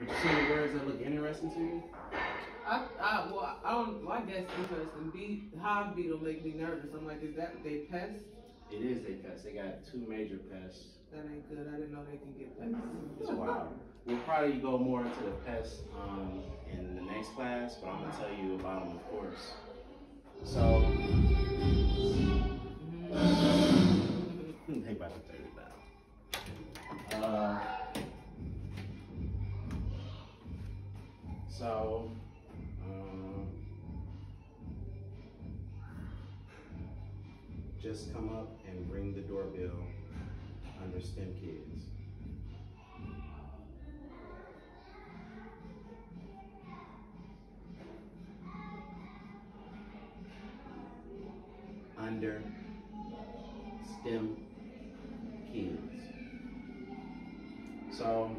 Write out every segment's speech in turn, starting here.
But you see any birds that look interesting to you? Well, I guess interesting. Hive beetle make me nervous. I'm like, is that they pests? It is they pests. They got 2 major pests. That ain't good. I didn't know they can get pests. It's wild. We'll probably go more into the pests in the next class, but I'm gonna tell you about them, of course. So, they about to 30 down. So, just come up and ring the doorbell under STEM Kids. Under STEM Kids. So,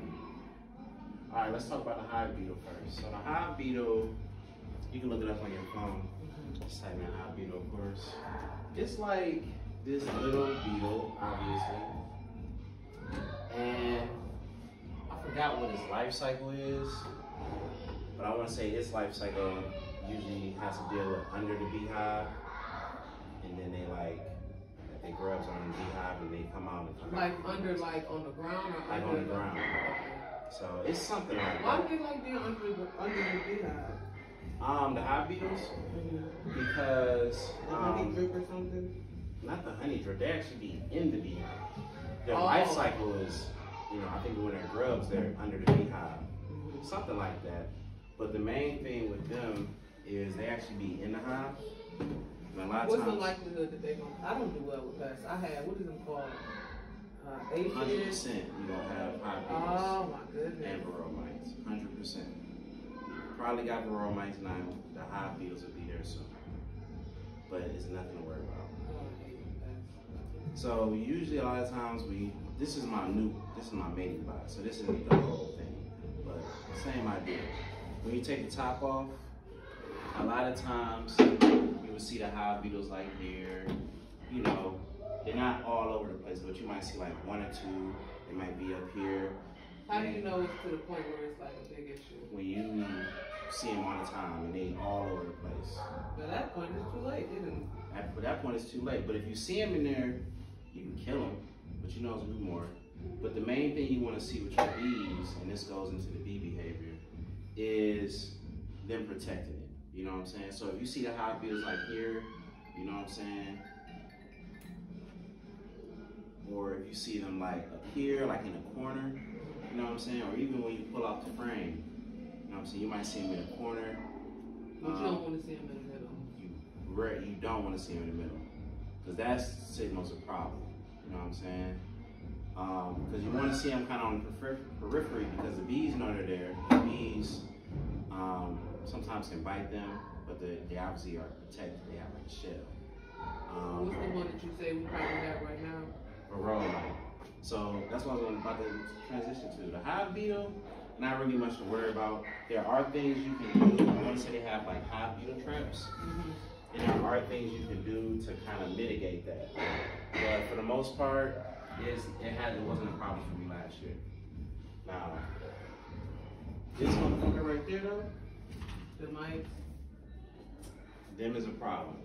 all right, let's talk about the hive beetle first. So the hive beetle, you can look it up on your phone. Just type in hive beetle, of course. It's like this little beetle, obviously. And I forgot what its life cycle is, but I want to say its life cycle usually has to deal with under the beehive. And then they grubs on the beehive and they come out and come like out. Under, like on the ground, or like on the ground. So it's something like why that. do they like being under the beehive? The hive beetles, because the honey drip or something. Not the honey drip. They actually be in the beehive. Their life cycle is, I think when they're grubs, they're under the beehive, something like that. But the main thing with them is they actually be in the hive. And a lot of What's times, the likelihood that they're gonna? I don't do well with pests. I had, what is them called? 100% you don't have hive beetles. Oh my goodness. And varroa mites, 100%. Probably got varroa mites now. The hive beetles will be there soon, but it's nothing to worry about. So usually a lot of times this is my mating box, so this isn't the whole thing, but same idea. When you take the top off, a lot of times you will see the hive beetles like here, they're not all over the place, but you might see like 1 or 2, they might be up here. How do you know it's to the point where it's like a big issue? When you see them all the time and they all over the place. At that point it's too late, isn't it? At that point it's too late, but if you see them in there, you can kill them, but you know it's do more. But the main thing you want to see with your bees, and this goes into the bee behavior, is them protecting it. You know what I'm saying? So if you see the hive beetles like here, you know what I'm saying? Or if you see them like up here, like in a corner, you know what I'm saying? Or even when you pull out the frame, you know what I'm saying? You might see them in a corner. But you don't want to see them in the middle. You don't want to see them in the middle, because that signals a problem. You know what I'm saying? Because you want to see them kind of on the periphery, because the bees know they're there. The bees sometimes can bite them, but they obviously are protected. They have like a shell. What's the one that you say we probably have right now? Varroa mite. So that's what I was about to transition to. The hive beetle, not really much to worry about. There are things you can do. I want to say they have like hive beetle traps. And there are things you can do to kind of mitigate that. But for the most part, it wasn't a problem for me last year. Now, this motherfucker right there though, The mites. them is a problem.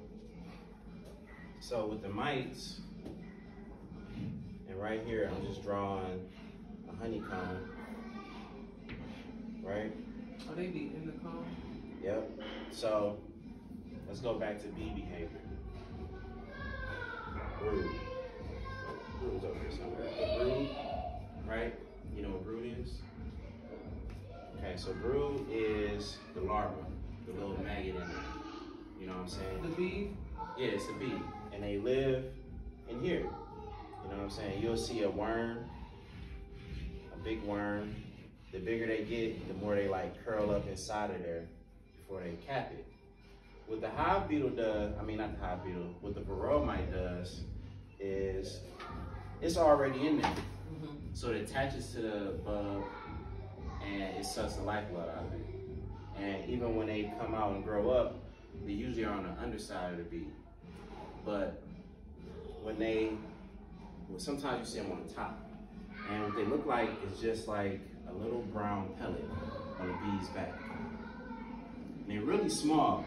So with the mites, and right here I'm just drawing a honeycomb, right? Oh, they be in the comb? Yep. So let's go back to bee behavior. Brood. Brood's over here somewhere. The brood, right? You know what brood is? Okay, so brood is the larva, the little maggot in there. You know what I'm saying? The bee? Yeah, it's a bee. And they live in here. You know what I'm saying? You'll see a worm, a big worm. The bigger they get, the more they like curl up inside of there before they cap it. What the hive beetle does, I mean not the hive beetle, what the varroa mite does is it's already in there. So it attaches to the bug and it sucks the lifeblood out of it. And even when they come out and grow up, they usually are on the underside of the bee. But sometimes you see them on the top. And what they look like is just like a little brown pellet. bees back. And they're really small.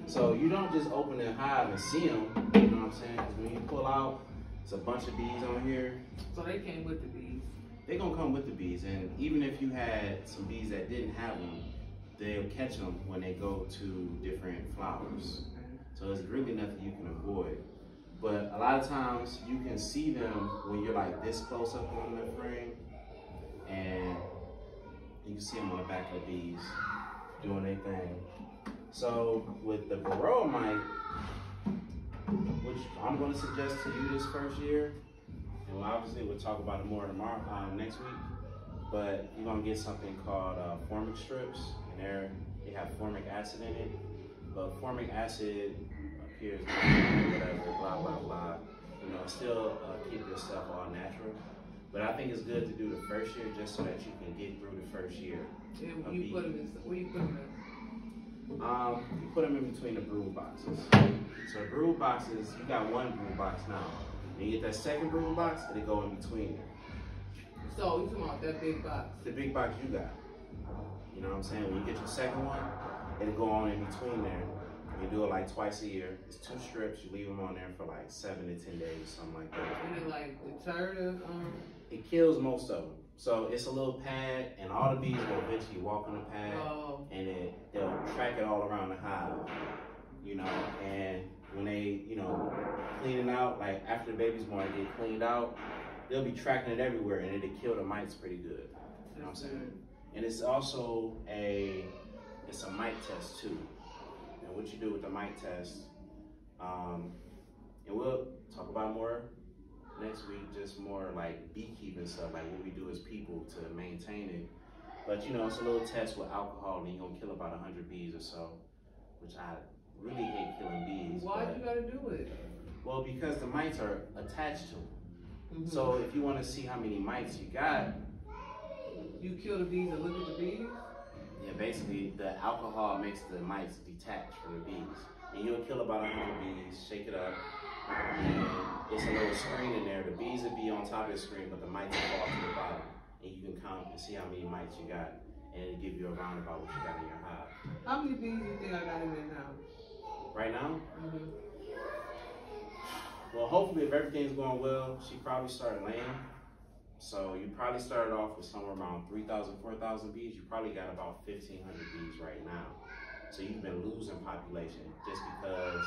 So you don't just open the hive and see them, you know what I'm saying? Because when you pull out, it's a bunch of bees on here. So they came with the bees? They're gonna come with the bees. And even if you had some bees that didn't have them, they'll catch them when they go to different flowers. So there's really nothing you can avoid. But a lot of times you can see them when you're like this close up on the frame, and you can see them on the back of the bees doing their thing. So with the varroa mite, which I'm going to suggest to you this first year, and obviously we'll talk about it more tomorrow, next week, but you're going to get something called formic strips, and they have formic acid in it. But formic acid appears whatever, blah, blah, blah. You know, still keep your stuff all natural. But I think it's good to do the first year just so that you can get through the first year. And where you put them in? You put them in between the brood boxes. So the brood boxes, you got one brood box now. When you get that second brood box, it'll go in between there. So you talking about that big box? The big box you got. You know what I'm saying? When you get your second one, it'll go on in between there. You do it like twice a year. It's 2 strips. You leave them on there for like 7 to 10 days, something like that. And it like deter the It kills most of them. So it's a little pad, and all the bees will eventually walk on the pad, and they'll track it all around the hive. You know, and when they, you know, clean it out, like after the baby's born, they get cleaned out, they'll be tracking it everywhere, and it'll kill the mites pretty good. You know what I'm saying? And it's also it's a mite test too. And what you do with the mite test, and we'll talk about more next week, just more like beekeeping stuff, like what we do as people to maintain it. But you know, it's a little test with alcohol, and you're gonna kill about 100 bees or so, which I really hate killing bees. Why you gotta do it? Well, because the mites are attached to them. So if you want to see how many mites you got, you kill the bees and look at the bees? Yeah, basically the alcohol makes the mites detach from the bees. And you'll kill about 100 bees, shake it up, and it's a little screen in there. The bees will be on top of the screen, but the mites will fall to the bottom. And you can count and see how many mites you got, and it'll give you a roundabout what you got in your hive. How many bees do you think I got in there now? Right now? Well, hopefully if everything's going well, she probably started laying. So you probably started off with somewhere around 3,000, 4,000 bees. You probably got about 1,500 bees right now. So you've been losing population just because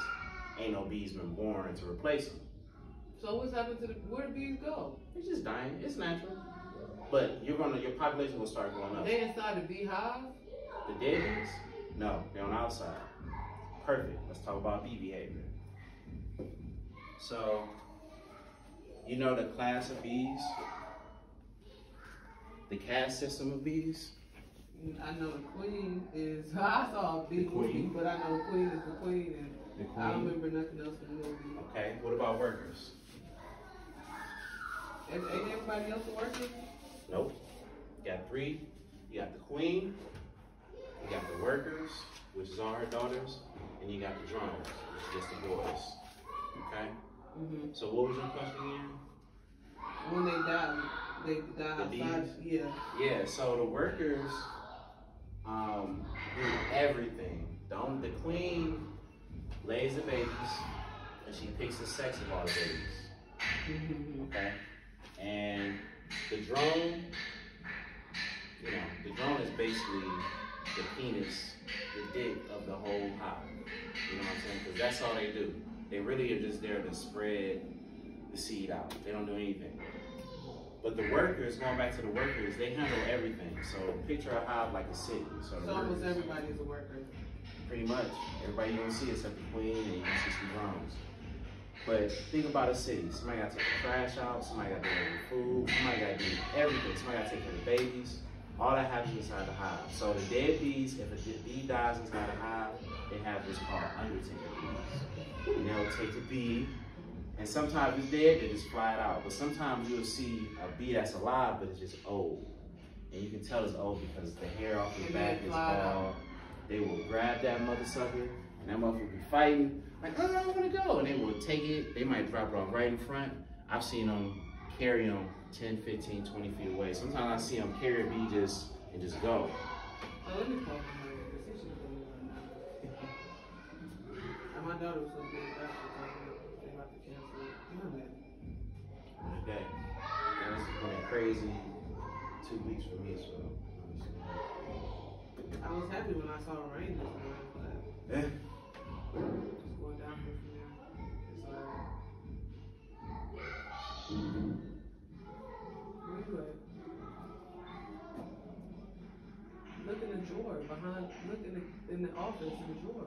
ain't no bees been born to replace them. So what's happened to where the bees go? It's just dying. It's natural. But your population will start going up. They inside the beehive? The dead bees? No, they're on the outside. Perfect. Let's talk about bee behavior. So, you know the class of bees? The caste system of bees? I know the queen is, I saw a bee movie, but I know the queen is the queen, and I don't remember nothing else from the movie. Okay, what about workers? Ain't everybody else a worker? Nope. You got 3. You got the queen, you got the workers, which is all her daughters, and you got the drones, which is just the boys. Okay? So what was your question again? When they die outside. Yeah. Yeah, so the workers do everything. The queen lays the babies, and she picks the sex of all the babies. Okay? And the drone, you know, the drone is basically the penis, the dick of the whole hive. You know what I'm saying? Because that's all they do. They really are just there to spread the seed out. They don't do anything. But the workers, going back to the workers, they handle everything. So picture a hive like a city. So Almost everybody is a worker. Pretty much. Everybody you don't see except the queen, and you can see some drones. But think about a city. Somebody got to take the trash out, somebody got to do the food, somebody got to do everything. Somebody got to take care of the babies. All that happens inside the hive. So the dead bees, if a bee dies inside the hive, they have this called undertaker bees. And they'll take the bee, and sometimes it's dead, they just fly it out. But sometimes you'll see a bee that's alive, but it's just old. And you can tell it's old because the hair off the back is bald. They will grab that mother sucker, and that motherfucker will be fighting, like, oh, I want to go. And they will take it, they might drop it off right in front. I've seen them carry them 10, 15, 20 feet away. Sometimes I see them carry a bee and just go. let me call my mother because she should have been right now. And my daughter was so good about they about to cancel it. Okay. This has been a crazy 2 weeks for me, so. I was happy when I saw rain this morning, but yeah. It's going down from there. It's alright. Where you at? Look in the drawer behind. Look in the office in the drawer.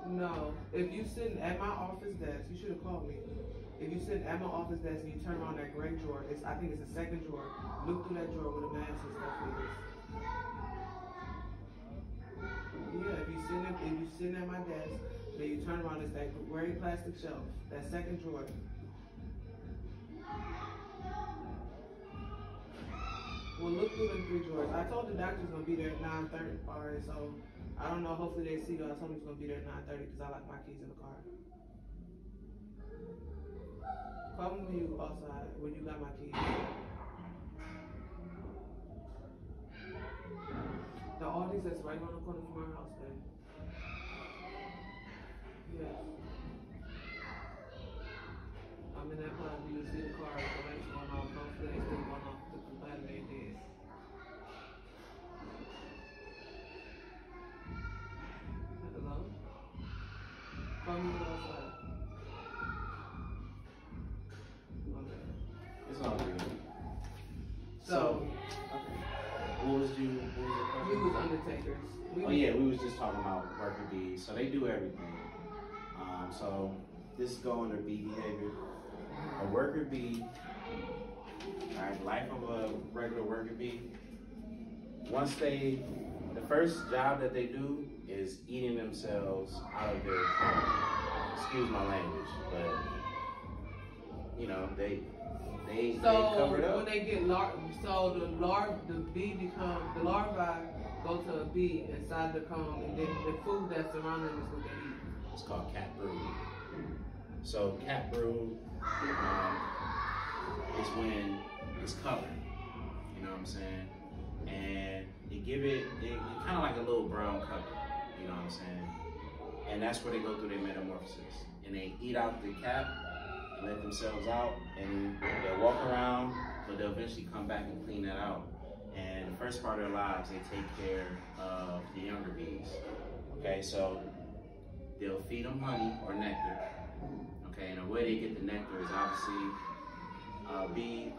No, if you sitting at my office desk, you should have called me. If you sit at my office desk and you turn around that gray drawer, I think it's the second drawer. Look through that drawer where the mask and stuff is. Yeah, if you sitting at my desk, then you turn around, it's that gray plastic shelf, that second drawer. Well, look through them 3 drawers. I told the doctor's gonna be there at 9:30. Alright, so I don't know. Hopefully they see you. I told him he's gonna be there at 9:30 because I like my keys in the car. Call me when you outside, when you got my keys. The Aldi's that's right on the corner from our house, man. Yeah. I'm in that plaza. You see the car, the lights going off. Hopefully they still going off. The battery ain't dead. Hello? Call me when you're outside. It's all good. So, okay. What was your question? We was undertakers. We was just talking about worker bees. So they do everything. So this is go under bee behavior. A worker bee, alright, life of a regular worker bee. The first job that they do is eating themselves out of their comb. Excuse my language, but you know, they cover it up. When they get the larvae go to a bee inside the comb, and then the food that's around them is what they eat. It's called cat brood. So cat brood is when it's covered. You know what I'm saying? And you give it kind of like a little brown cover. You know what I'm saying? And that's where they go through their metamorphosis. And they eat out the cap, let themselves out, and they'll walk around, but they'll eventually come back and clean that out. And the first part of their lives, they take care of the younger bees. Okay, so they'll feed them honey or nectar. Okay, and the way they get the nectar is obviously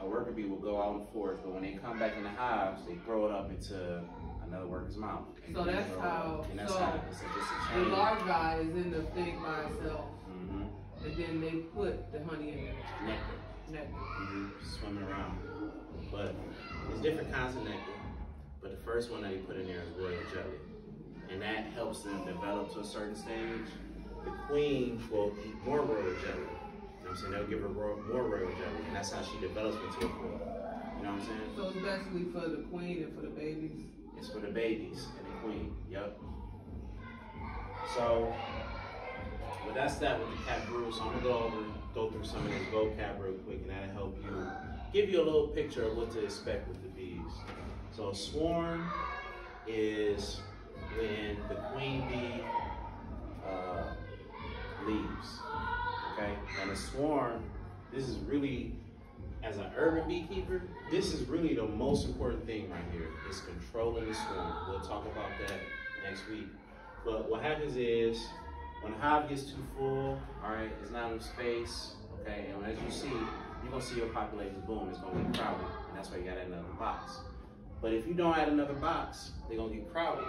a worker bee will go out and forth, but when they come back in the hives, they throw it up into another worker's mouth. So that's how. It's just a The chain. larvae is in the thing by itself. Mm-hmm. And then they put the honey in there. Nectar. Swimming around. But there's different kinds of nectar. But the first one that they put in there is royal jelly. And that helps them develop to a certain stage. The queen will eat more royal jelly. You know what I'm saying? They'll give her more royal jelly. And that's how she develops into a queen. You know what I'm saying? So it's basically for the queen and for the babies? It's for the babies and the queen. Yep. So, but that's that with the cat brood. So I'm gonna go through some of this vocab real quick, and that'll help you, give you a little picture of what to expect with the bees. So a swarm is when the queen bee leaves. Okay, and a swarm, this is really, as an urban beekeeper, this is really the most important thing right here, is controlling the swarm. We'll talk about that next week. But what happens is, when the hive gets too full, all right, it's not enough space, okay, and as you see, you're gonna see your population, boom, it's gonna get crowded, and that's why you gotta add another box. But if you don't add another box, they're gonna get crowded.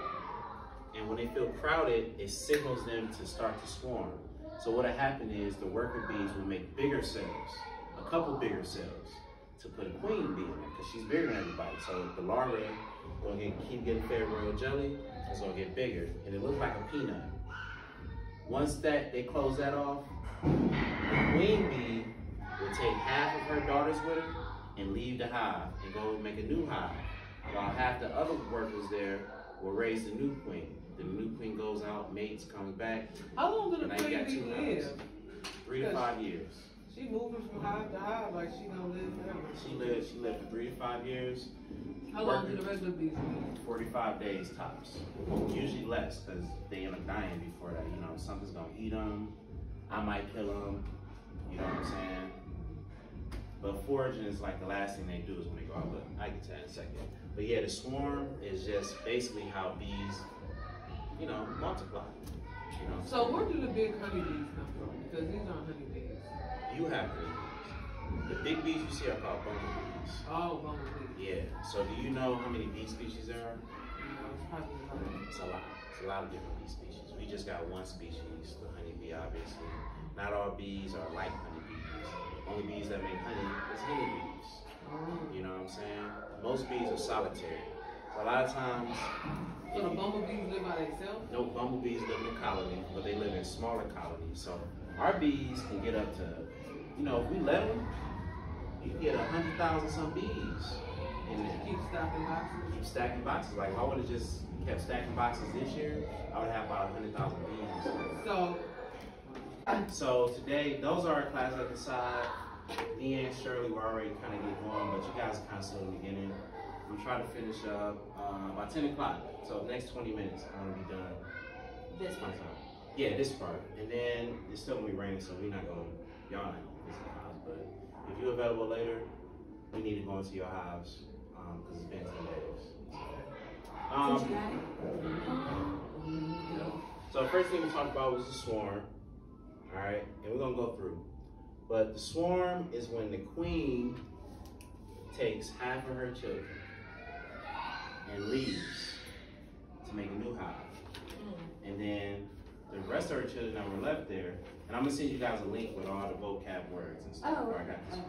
And when they feel crowded, it signals them to start to swarm. So what'll happen is the worker bees will make bigger cells, a couple bigger cells, to put a queen bee in there, because she's bigger than everybody. So the larvae gonna keep getting fed royal jelly, it's gonna get bigger, and it looks like a peanut. Once they close that off, the queen bee will take half of her daughters with her and leave the hive and go make a new hive, while half the other workers there will raise the new queen. The new queen goes out, mates, comes back. How long do the and now you queen got bee two live? hives. 3 to 5 years. She She moving from hive to hive like she gonna live forever. She lived for 3 to 5 years. How long do the regular bees live? 45 days tops. Usually less because they end up dying before that. You know, something's gonna eat them. I might kill them. You know what I'm saying? But foraging is like the last thing they do is when they go out. But I can tell you in a second. But yeah, the swarm is just basically how bees, you know, multiply. You know. So where do the big honeybees come from? Because these aren't honeybees. You have honeybees. The big bees you see are called bumblebees. Oh, bumblebees. Yeah. So do you know how many bee species there are? No, it's probably a lot. It's a lot. It's a lot of different bee species. We just got one species, the honeybee, obviously. Not all bees are like honeybees. Only bees that make honey is honeybees. You know what I'm saying? Most bees are solitary. So a lot of times. So the bumblebees live by themselves? No, bumblebees live in colonies, but they live in smaller colonies. So our bees can get up to, you know, if we let them, you can get 100,000 some bees. And Keep stacking boxes? Keep stacking boxes. Like if I would have just kept stacking boxes this year, I would have about 100,000 bees. So today, those are our class at the side. Me and Shirley were already kind of getting going, but you guys are kind of still in the beginning. We try to finish up by 10 o'clock. So next 20 minutes, I want to be done. This part? Yeah, this part. And then it's still going to be raining, so we're not going to, y'all not going to visit the hives. But if you're available later, we need to go into your hives because it's been 10 days. So first thing we talked about was the swarm. All right, and we're going to go through. But the swarm is when the queen takes half of her children and leaves to make a new hive. And then the rest of her children that were left there, and I'm gonna send you guys a link with all the vocab words and stuff. Oh, I got this.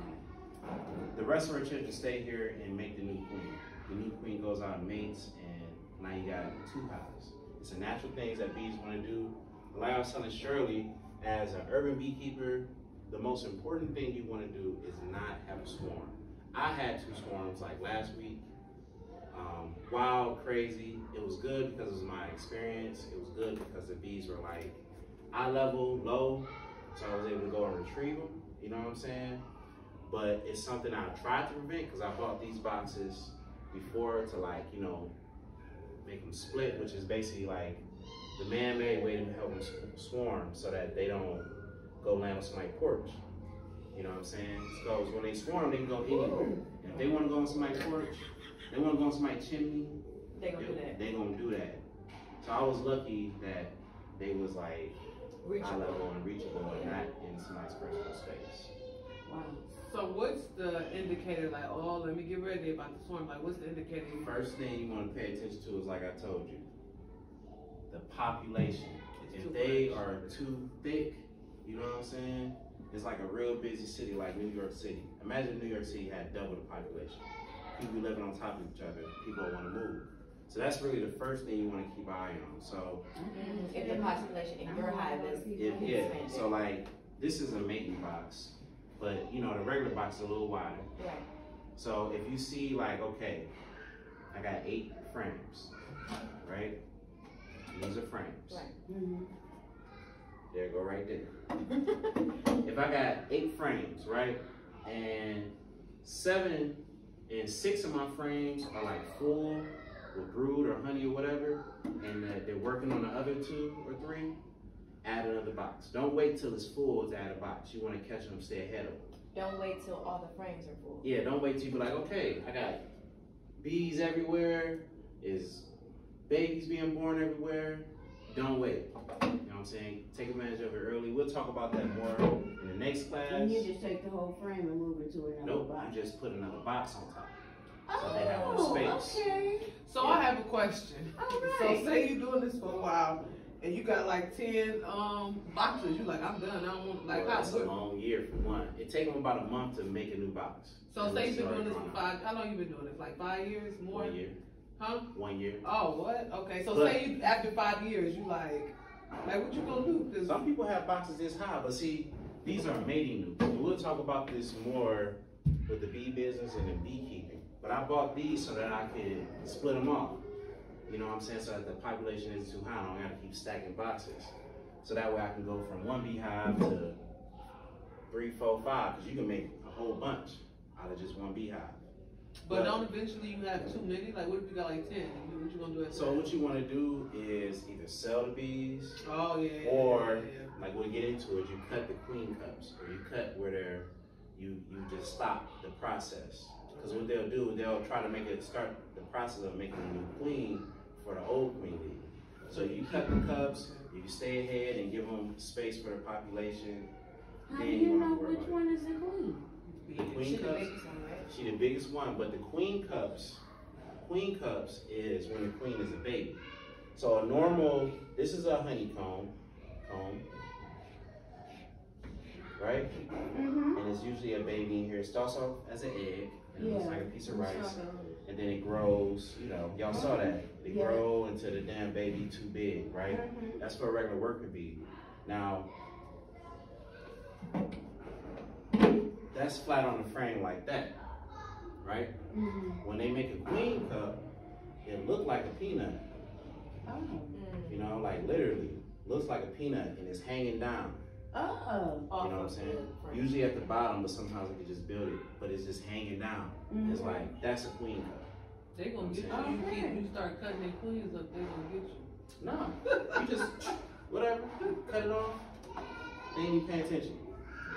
The rest of her children stay here and make the new queen. The new queen goes out and mates, and now you got 2 hives. It's a natural thing that bees want to do. Like I was telling Shirley, as an urban beekeeper, the most important thing you want to do is not have a swarm. I had 2 swarms like last week. Wild, crazy. It was good because of my experience. It was good because the bees were like eye level, low, so I was able to go and retrieve them. You know what I'm saying? But it's something I tried to prevent because I bought these boxes before to, like, you know, make them split, which is basically like the man-made way to help them swarm so that they don't go land on somebody's porch. You know what I'm saying? Because when they swarm, they can go anywhere. And if they want to go on somebody's porch, they want to go on somebody's chimney, They're going to do that. They're going to do that. So I was lucky that they was like eye level and reachable and not in somebody's personal space. Wow. So what's the indicator, like, oh, let me get ready about the swarm? Like, what's the indicator? First thing you want to pay attention to is, like I told you, the population. If they are too thick, you know what I'm saying? It's like a real busy city like New York City. Imagine New York City had double the population. People living on top of each other, people want to move. So that's really the first thing you want to keep an eye on. So if the population in your hive is expanded. So like this is a mating box, but you know the regular box is a little wider. Right. So if you see like, okay, I got 8 frames, right? These are frames. Right. There you go, right there. If I got 8 frames, right, and 7 and 6 of my frames are like full with brood or honey or whatever, and they're working on the other 2 or 3, add another box. Don't wait till it's full to add a box. You want to catch them, stay ahead of them. Don't wait till all the frames are full. Yeah, don't wait till you be like, okay, I got bees everywhere, is babies being born everywhere. Don't wait. You know what I'm saying? Take advantage of it early. We'll talk about that more in the next class. And you just take the whole frame and move it to another box. You just put another box on top. So they have more space. Okay. So I have a question. All right. So say you're doing this for a while and you got like 10 boxes. You like, I'm done. I don't want, like, That's a long year for one. It takes them about a month to make a new box. So say you've been doing this for 5, how long you been doing this? Like 5 years? More? 1 year. Huh? 1 year. Oh, what? Okay, so But, say you, after 5 years, you like what you gonna do? 'Cause some people have boxes this high, but see, these are mating nukes. And we'll talk about this more with the bee business and the beekeeping. But I bought these so that I could split them off. You know what I'm saying? So that the population isn't too high. I don't have to keep stacking boxes. So that way I can go from 1 beehive to 3, 4, 5, because you can make a whole bunch out of just one beehive. But don't eventually you have too many? Like, what if you got like 10? What you gonna do after So that? what you want to do is either sell the bees, oh, yeah, or like we'll get into it, you cut the queen cups, or you cut where they're, you just stop the process. Because what they'll do, they'll try to start the process of making a new queen for the old queen bee. So you cut the cups, you stay ahead and give them space for the population. How do you know which one is the queen? The queen cups, she the biggest one, but the queen cups is when the queen is a baby. So a normal, this is a honeycomb, right? Mm-hmm. And it's usually a baby in here. It starts off as an egg, and it looks like a piece of rice, and then it grows, you know, y'all saw that. It grow until the damn baby too big, right? That's what a regular worker bee. Now, that's flat on the frame like that, right? When they make a queen cup, it look like a peanut. You know, like literally, looks like a peanut and it's hanging down. You know what I'm saying? Usually at the bottom, but sometimes I can just build it, but it's just hanging down. It's like, that's a queen cup. They gonna get you. You start cutting their queens up, they gonna get you. No, you just, whatever, cut it off. They ain't even paying attention.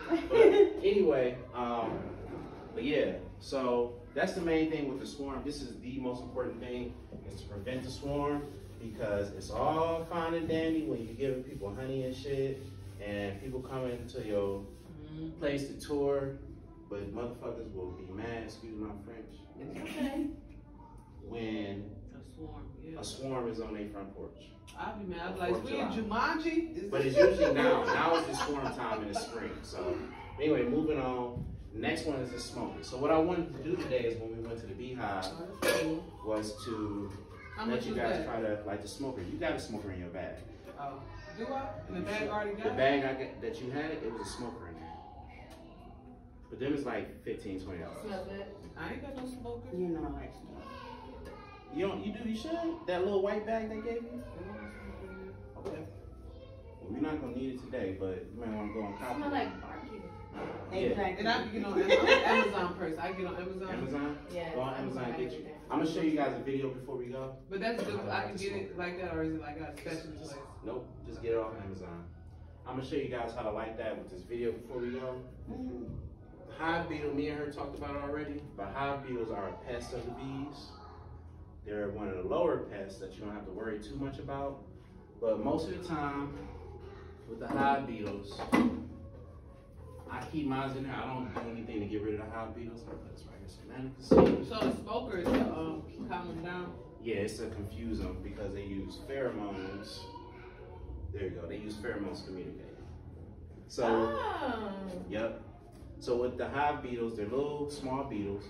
But anyway, but yeah, so that's the main thing with the swarm. This is the most important thing, is to prevent the swarm, because it's all fine and dandy when you're giving people honey and shit, and people come into your place to tour, but motherfuckers will be mad, excuse my French, when a swarm is on their front porch. I'll be mad. I'm like, we in Jumanji? But it's usually now. Now it's just swarm time in the spring. So anyway, moving on. Next one is the smoker. So what I wanted to do today is when we went to the beehive was to let you guys try to light the smoker. You got a smoker in your bag. Oh, do I? And the bag already got the bag I got that you had, it was a smoker in there. But them is like $15, $20. Smell good. I ain't got no smoker. You know, like You should? That little white bag they gave you? Okay. Well, we're not gonna need it today, but you might want to go on copy. Smell like barbecue. exactly. And I can get on Amazon first. I get on Amazon. Amazon? Yeah. Go on Amazon and get you. I'm gonna show you guys a video before we go. But that's good. I can get it like that, or is it like a special place? Nope, just get it off Amazon. I'm gonna show you guys how to light that with this video before we go. Hive beetle, me and her talked about it already, but hive beetles are a pest of the bees. They're one of the lower pests that you don't have to worry too much about. But most of the time, with the hive beetles, I keep mine in there. I don't do anything to get rid of the hive beetles. I put this right here so man can see. So the smoker is to calm them down? Yeah, it's to confuse them because they use pheromones. There you go. They use pheromones to communicate. So, yep. So with the hive beetles, they're little, small beetles,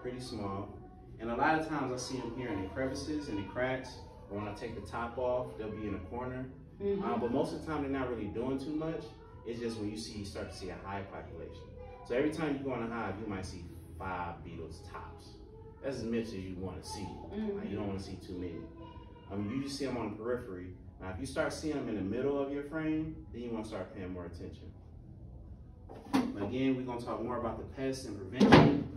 pretty small. And a lot of times I see them here in the crevices and the cracks. Or when I take the top off, they'll be in a corner. But most of the time, they're not really doing too much. It's just when you start to see a hive population. So every time you go in a hive, you might see 5 beetles tops. That's as much as you want to see. Like, you don't want to see too many. You just see them on the periphery. Now, if you start seeing them in the middle of your frame, then you want to start paying more attention. But again, we're going to talk more about the pests and prevention.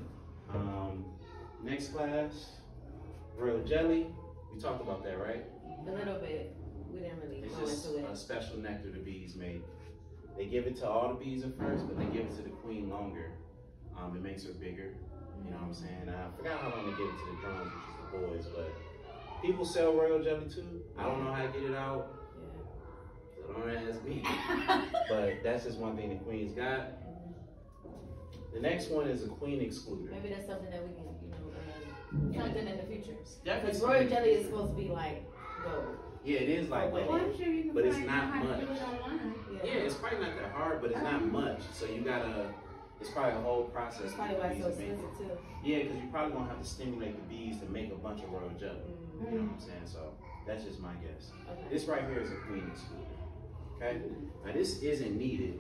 Next class, royal jelly. We talked about that, right? A little bit. We didn't really It's go just into it. a special nectar the bees make. They give it to all the bees at first, but they give it to the queen longer. It makes her bigger. You know what I'm saying? I forgot how long they give it to the drones, which is the boys, but people sell royal jelly too. I don't know how to get it out. So don't ask me. But that's just one thing the queen's got. The next one is a queen excluder. Maybe that's something that we can, something in the future. Definitely. Because royal jelly is supposed to be like gold. Yeah, it is like Well, gold. I'm sure you can But it's find not out how to much. do it online. Yeah, it's probably not that hard, but it's not much. So you gotta, it's probably a whole process. That's probably why it's so expensive too. Yeah, because you probably gonna have to stimulate the bees to make a bunch of royal jelly. You know what I'm saying? So that's just my guess. Okay. This right here is a queen excluder. Okay? Now this isn't needed,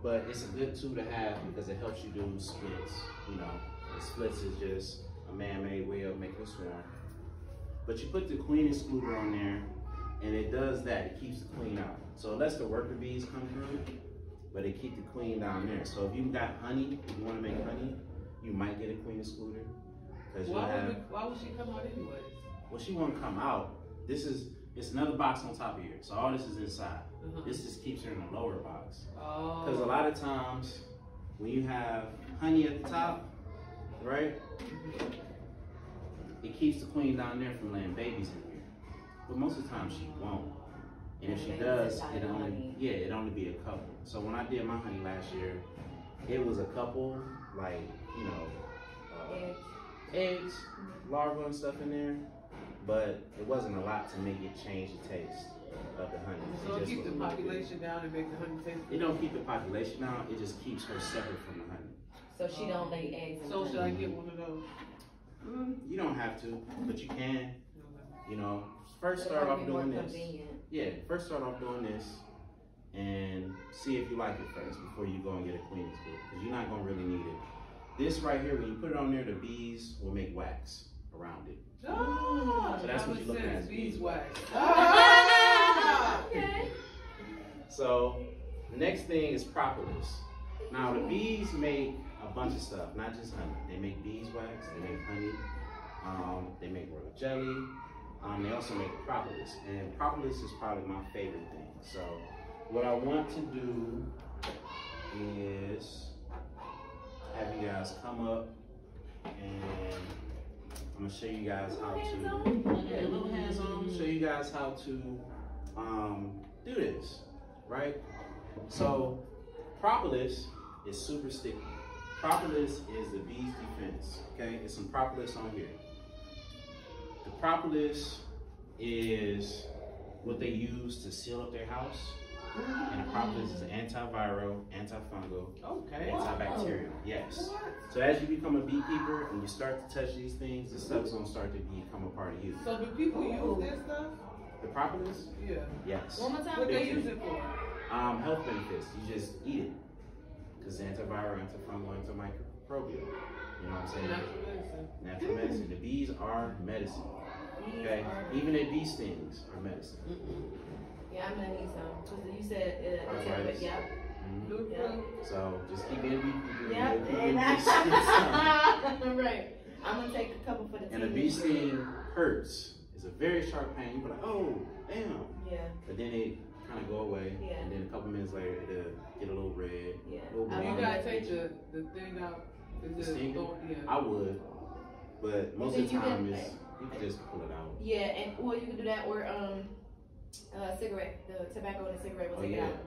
but it's a good tool to have because it helps you do splits. You know, and splits is just a man-made way of making a swarm. But you put the queen excluder on there, and it does that. It keeps the queen out. So it lets the worker bees come through, but they keep the queen down there. So if you got honey, if you want to make honey, you might get a queen excluder. Why would she come out anyways? Well, she won't come out. It's another box on top of here. So all this is inside. This just keeps her in the lower box. Oh. Because a lot of times when you have honey at the top, right? It keeps the queen down there from laying babies in here. But most of the time she won't. And if she does, it'd only be a couple. So when I did my honey last year, it was a couple, like, you know, eggs, larvae and stuff in there. But it wasn't a lot to make it change the taste of the honey. So it keeps the population down and make the honey taste good? It don't keep the population down, it just keeps her separate from the honey. So she don't lay eggs. So should I get one of those? You don't have to, but you can. You know, first start off doing this. Yeah, first start off doing this and see if you like it first before you go and get a queen excluder, because you're not gonna really need it. This right here, when you put it on there, the bees will make wax around it. Oh, so that's what you're looking at as beeswax. Okay. So the next thing is propolis. Now the bees make a bunch of stuff, not just honey. They make beeswax, they make honey, they make royal jelly, they also make propolis. And propolis is probably my favorite thing. So what I want to do is have you guys come up and I'm gonna show you guys how to, a little hands on, show you guys how to do this, right? So propolis is super sticky. Propolis is the bee's defense, okay? There's some propolis on here. The propolis is what they use to seal up their house. And the propolis is antiviral, antifungal, antibacterial. Yes. So as you become a beekeeper and you start to touch these things, this stuff is going to start to become a part of you. So do people use this stuff? The propolis? Yeah. Yes. One more time. What they use it for? Health benefits. You just eat it. Because antiviral, antifungal, antimicrobial. You know what I'm saying? Natural medicine. Natural medicine. The bees are medicine. Okay? Even their bee stings are medicine. Yeah, I'm gonna need some. Cause you said yeah. So just keep being a beekeeper. Yeah. Right. I'm gonna take a couple for the team. And a bee sting hurts. It's a very sharp pain. You're like, oh, damn. Yeah. But then it kind of go away. Yeah. And then a couple minutes later, it'll get a little red. Yeah. You gotta take the thing out. The stinger? I would. But most of the time, you can just pull it out. Yeah, and or you can do that, or cigarette, the tobacco in the cigarette will take it out.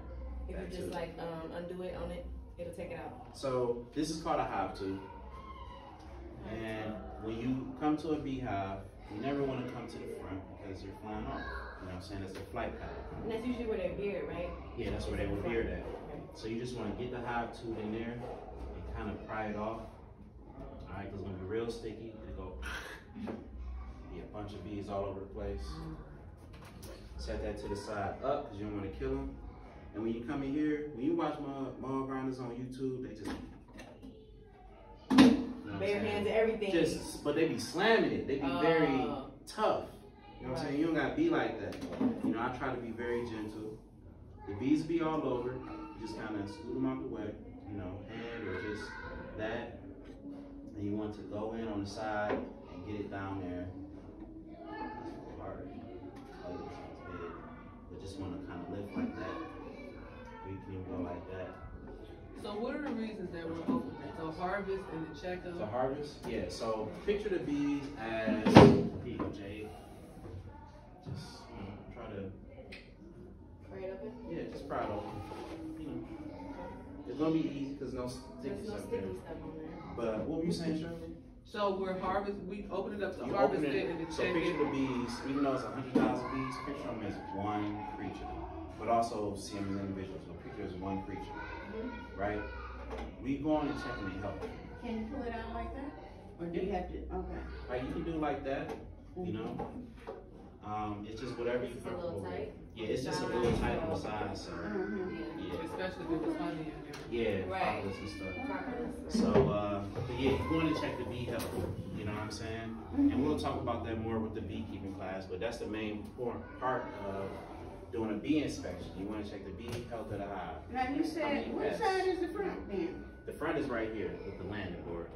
If you just like undo it on it, it'll take it out. So this is called a hive tube. And when you come to a beehive, you never want to come to the front because you're flying off. You know what I'm saying? That's their flight pattern. And that's usually where their beard, right? Yeah, that's where they would beard at. So you just want to get the hive tube in there and kind of pry it off. All right, because it's going to be real sticky. It'll go, be a bunch of bees all over the place. Set that to the side up because you don't want to kill them. And when you come in here, when you watch mall grinders on YouTube, they just bare hands and everything. But they be slamming it. They be very tough. You know what I'm saying? You don't gotta be like that. You know, I try to be very gentle. The bees be all over. You just kind of scoot them out the way. You know, hand or just that. And you want to go in on the side and get it down there. It's hard. But just want to kind of lift like that. Or you can even go like that. So what are the reasons that we're open? To harvest and to check them? To harvest? Yeah, so picture the bees as, here you go, Jade. Just, try to... Pry it open? Yeah, just pry it open. You know. It's going to be easy because no sticky stuff there. But what were you saying, Shirley? So we're we open it up to You harvest open it and to so check picture it. the bees, even though it's 100,000 bees, picture them as one creature. But also see them as individuals. So picture as one creature. Right? We go on and check and help. Can you pull it out like that? Or do you have to, okay. Like you can do like that, you know. It's just whatever you comfortable with. Yeah, it's just a little tight on the side, so yeah. Especially if it's honey in there. Yeah, right. propolis and stuff. So but yeah, you're going to check the bee health, you know what I'm saying? And we'll talk about that more with the beekeeping class, but that's the main part of doing a bee inspection. You want to check the bee health of the hive. Now you said, which side is the front then? The front is right here with the landing board.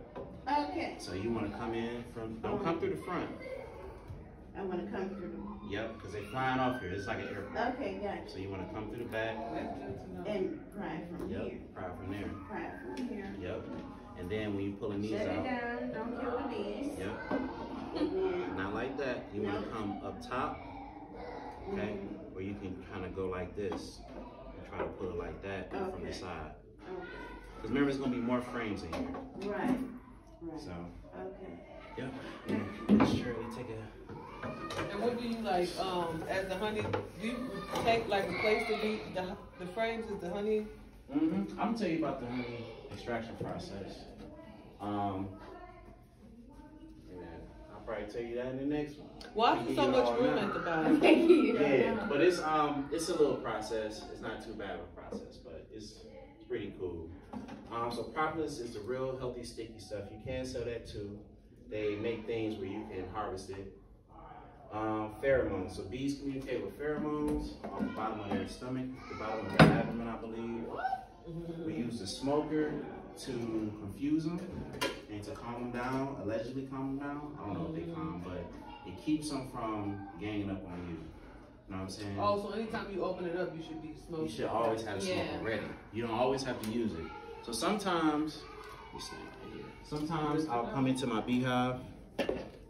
Okay. So you want to come in from, don't come through the front. I want to come through. Yep, because they're flying off here. It's like an airport. Okay, gotcha. So you want to come through the back. And pry from Yep, here. pry from there. Pry from here. Yep. And then when you pulling these Shut out. it down. Don't kill the bees. Yep. Not like that. You want to come up top. Okay. Or you can kind of go like this and try to pull it like that from the side. Okay. Because remember, it's going to be more frames in here. Right. Right. So. Okay. Yep. Shirley, take a. And what do you like, as the honey, do you take, like, replace the frames as the honey? I'm gonna tell you about the honey extraction process. I'll probably tell you that in the next one. Why is there so much room at the bottom? Yeah, but it's a little process. It's not too bad of a process, but it's pretty cool. So propolis is the real healthy sticky stuff. You can sell that too. They make things where you can harvest it. Pheromones. So bees communicate with pheromones on the bottom of their stomach, the bottom of their abdomen, I believe. We use the smoker to confuse them and to calm them down, allegedly calm them down. I don't know if they calm, but it keeps them from ganging up on you. You know what I'm saying? Oh, so anytime you open it up, you should be smoking. You should always have a smoker ready. You don't always have to use it. So sometimes, I'll come into my beehive,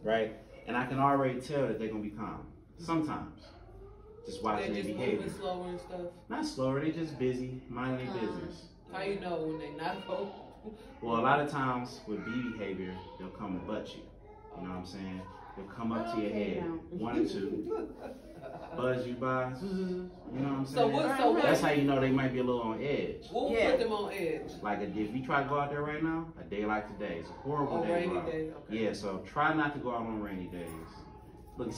right? And I can already tell that they're gonna be calm. Sometimes. Just watching their behavior. They just moving slower and stuff? Not slower, they just busy, minding their business. How you know when they not focused? Well, a lot of times with bee behavior, they'll come and butt you. You know what I'm saying? They'll come up to your head, one or two, buzz you by, you know what I'm saying? That's how you know they might be a little on edge. What will put them on edge? Like if you try to go out there right now, a day like today, it's a horrible day. Rainy day, okay. Yeah, so try not to go out on rainy days. Look,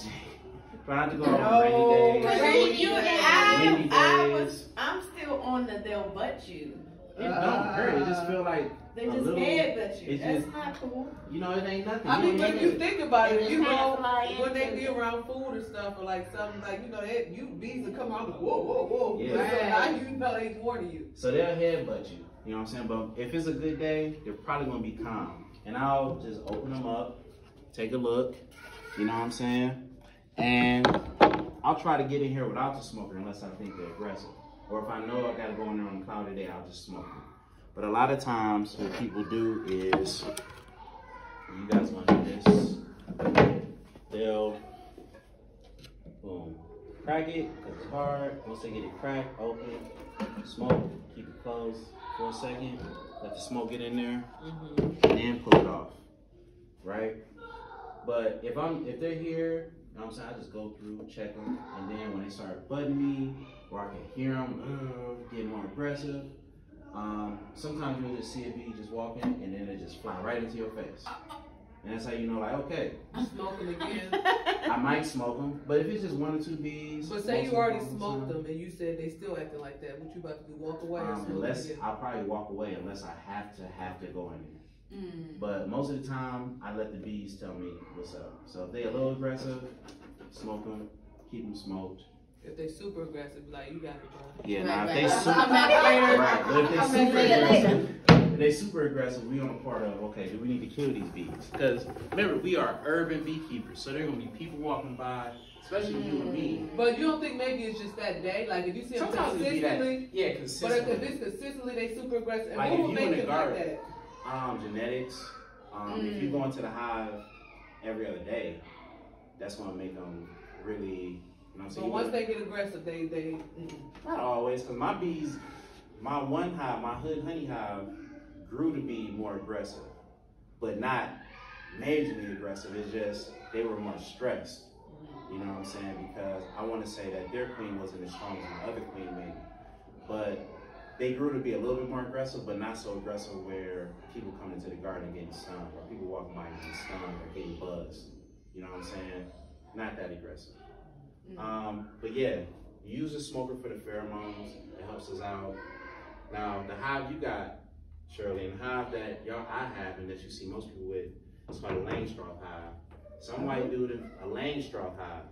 try not to go out on rainy days. I'm still on the they'll butt you. It don't hurt. It just feel like they just headbutt you. That's just, not cool. You know, it ain't nothing. I mean, when you think about it, you know, when they into be around food or stuff, or like something like, you know, bees will come out like, whoa, whoa, whoa. Yeah. So now you know they warning you. So they'll headbutt you. You know what I'm saying? But if it's a good day, they're probably gonna be calm. And I'll just open them up, take a look. You know what I'm saying? And I'll try to get in here without the smoker unless I think they're aggressive. Or if I know I gotta go in there on a cloudy day, I'll just smoke them. But a lot of times what people do is, you guys wanna do this, they'll, boom, crack it, because it's hard. Once they get it cracked, open, smoke, keep it closed for a second, let the smoke get in there, and then pull it off, right? But if they're here, you know what I'm saying, I just go through, check them, and then when they start butting me, or I can hear them get more aggressive, sometimes you'll just see a bee just walking, and then they just fly right into your face. And that's how you know, like, okay. Smoke them again. I might smoke them, but if it's just one or two bees. But say you already smoked them, and you said they still acting like that, what you about to do, walk away or smoke I'll probably walk away unless I have to go in there. But most of the time, I let the bees tell me what's up. So if they're a little aggressive, smoke them, keep them smoked. If they super aggressive, like, you got it, bro. Yeah, now if they super aggressive, we on a part of, okay, do we need to kill these bees? Because remember, we are urban beekeepers, so there are gonna be people walking by, especially you and me. But you don't think maybe it's just that day? Like if you see them consistently, consistently. But if it's consistently, they super aggressive. And like what if would you make in it the like garden, that? Genetics. If you go into the hive every other day, that's gonna make them really. You know what I'm saying? But once they get aggressive, they not always, because my bees, my one hive, my hood honey hive, grew to be more aggressive, but not majorly aggressive. It's just they were more stressed. You know what I'm saying? Because I want to say that their queen wasn't as strong as my other queen, maybe, but they grew to be a little bit more aggressive, but not so aggressive where people come into the garden and getting stung, or people walking by and getting stung, or getting buzzed. You know what I'm saying? Not that aggressive. But yeah, use a smoker for the pheromones. It helps us out. Now, the hive you got, Shirley, and the hive that I have and that you see most people with, it's called a Langstroth hive. Some might do a Langstroth hive.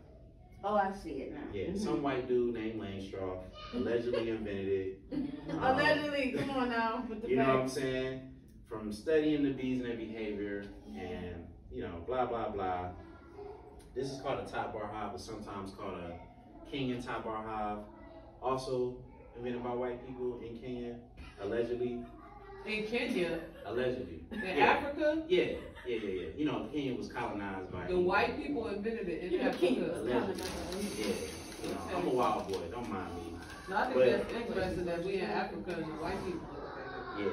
Oh, I see it now. Yeah, some white dude named Langstroth allegedly invented it. Allegedly, come on now. With the you know what I'm saying? From studying the bees and their behavior and, you know, blah, blah, blah. This is called a top bar hive, but sometimes called a Kenyan top bar hive. Also invented by white people in Kenya, allegedly. In Kenya? Allegedly. In Africa? Yeah. You know, Kenya was colonized by the white people invented it in Africa. Allegedly. Yeah. You know, I'm a wild boy, don't mind me. No, I think that's interesting that we in Africa and the white people yeah.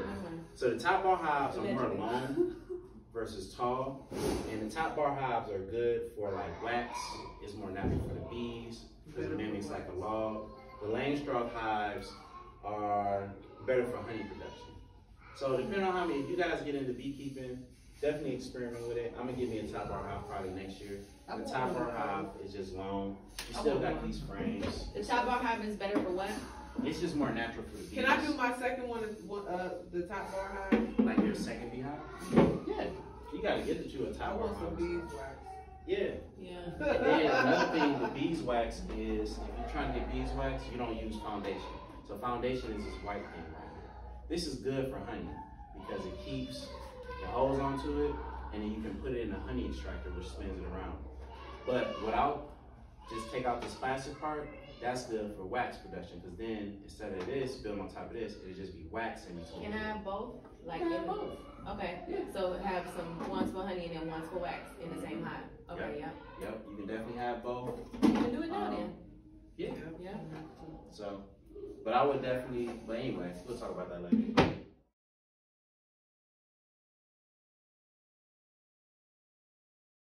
So the top bar hives are more long versus tall, and the top bar hives are good for like wax. It's more natural for the bees because it mimics like a log. The Langstroth hives are better for honey production. So depending on how many, if you guys get into beekeeping, definitely experiment with it. I'm gonna give me a top bar hive probably next year. The top bar hive is just long. You still got these frames. The top bar hive is better for what? It's just more natural for the bees. Can I do my second one, the top bar hive? Like your second beehive? Yeah. You gotta get that you a top bar hive. I want some beeswax. Yeah. Yeah. And then another thing with beeswax is if you're trying to get beeswax, you don't use foundation. So foundation is this white thing right here. This is good for honey because it keeps the hose onto it, and then you can put it in a honey extractor which spins it around. But without, just take out this plastic part, that's good for wax production because then instead of this, build on top of this, it'll just be wax in between. Can I have both? Like you can have both. Okay, yeah. So have some ones for honey and then ones for wax in the same hive. Okay, Yep, you can definitely have both. You can do it now then. Yeah. Yeah. So, but I would definitely, but anyway, we'll talk about that later.